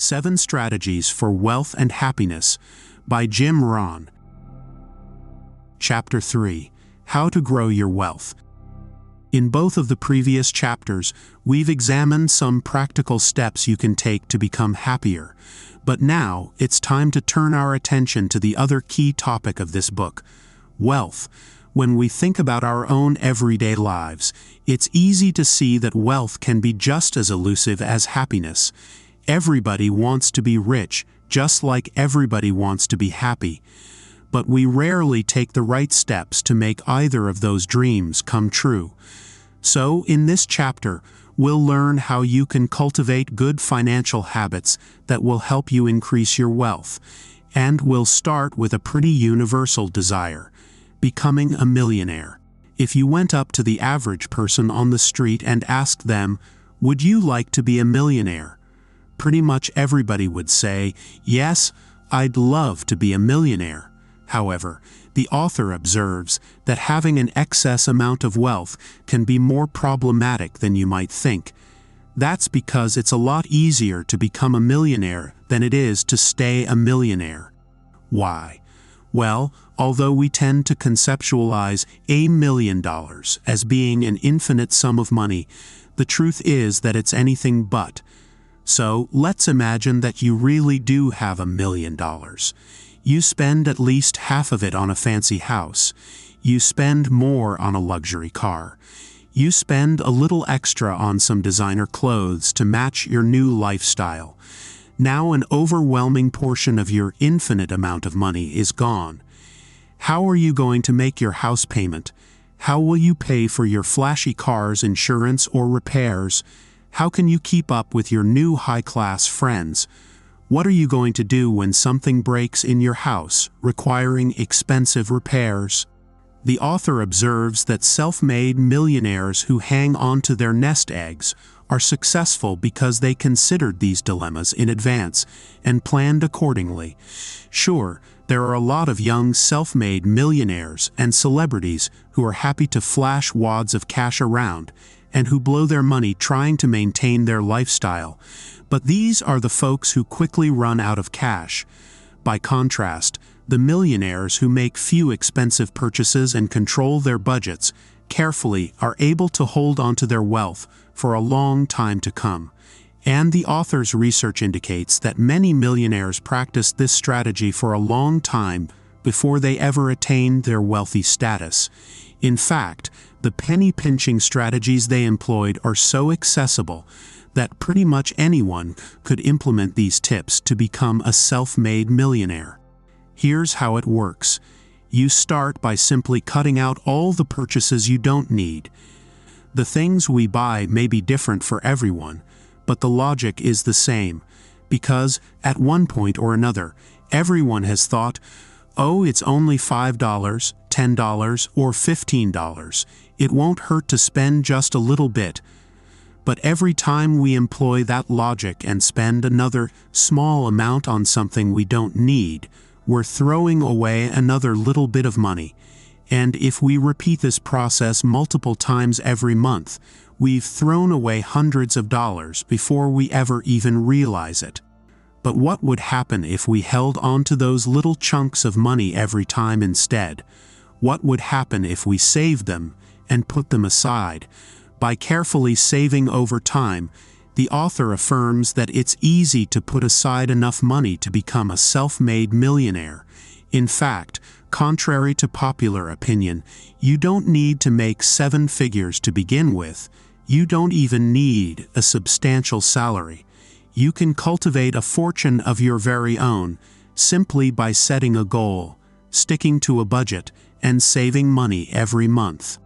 7 Strategies for Wealth and Happiness by Rohn. Chapter 3. How to Grow Your Wealth. In both of the previous chapters, we've examined some practical steps you can take to become happier. But now, it's time to turn our attention to the other key topic of this book, wealth. When we think about our own everyday lives, it's easy to see that wealth can be just as elusive as happiness. Everybody wants to be rich, just like everybody wants to be happy. But we rarely take the right steps to make either of those dreams come true. So, in this chapter, we'll learn how you can cultivate good financial habits that will help you increase your wealth. And we'll start with a pretty universal desire: becoming a millionaire. If you went up to the average person on the street and asked them, "Would you like to be a millionaire?" pretty much everybody would say, "Yes, I'd love to be a millionaire." However, the author observes that having an excess amount of wealth can be more problematic than you might think. That's because it's a lot easier to become a millionaire than it is to stay a millionaire. Why? Well, although we tend to conceptualize $1 million as being an infinite sum of money, the truth is that it's anything but. So, let's imagine that you really do have $1 million. You spend at least half of it on a fancy house. You spend more on a luxury car. You spend a little extra on some designer clothes to match your new lifestyle. Now an overwhelming portion of your infinite amount of money is gone. How are you going to make your house payment? How will you pay for your flashy car's insurance or repairs? How can you keep up with your new high-class friends? What are you going to do when something breaks in your house, requiring expensive repairs? The author observes that self-made millionaires who hang on to their nest eggs are successful because they considered these dilemmas in advance and planned accordingly. Sure, there are a lot of young self-made millionaires and celebrities who are happy to flash wads of cash around and who blow their money trying to maintain their lifestyle. But these are the folks who quickly run out of cash. By contrast, the millionaires who make few expensive purchases and control their budgets carefully are able to hold on to their wealth for a long time to come. And the author's research indicates that many millionaires practiced this strategy for a long time before they ever attained their wealthy status. In fact, the penny-pinching strategies they employed are so accessible that pretty much anyone could implement these tips to become a self-made millionaire. Here's how it works. You start by simply cutting out all the purchases you don't need. The things we buy may be different for everyone, but the logic is the same, because at one point or another, everyone has thought, "Oh, it's only $5, $10, or $15. It won't hurt to spend just a little bit." But every time we employ that logic and spend another small amount on something we don't need, we're throwing away another little bit of money. And if we repeat this process multiple times every month, we've thrown away hundreds of dollars before we ever even realize it. But what would happen if we held on to those little chunks of money every time instead? What would happen if we saved them and put them aside? By carefully saving over time, the author affirms that it's easy to put aside enough money to become a self-made millionaire. In fact, contrary to popular opinion, you don't need to make 7 figures to begin with. You don't even need a substantial salary. You can cultivate a fortune of your very own simply by setting a goal, sticking to a budget, and saving money every month.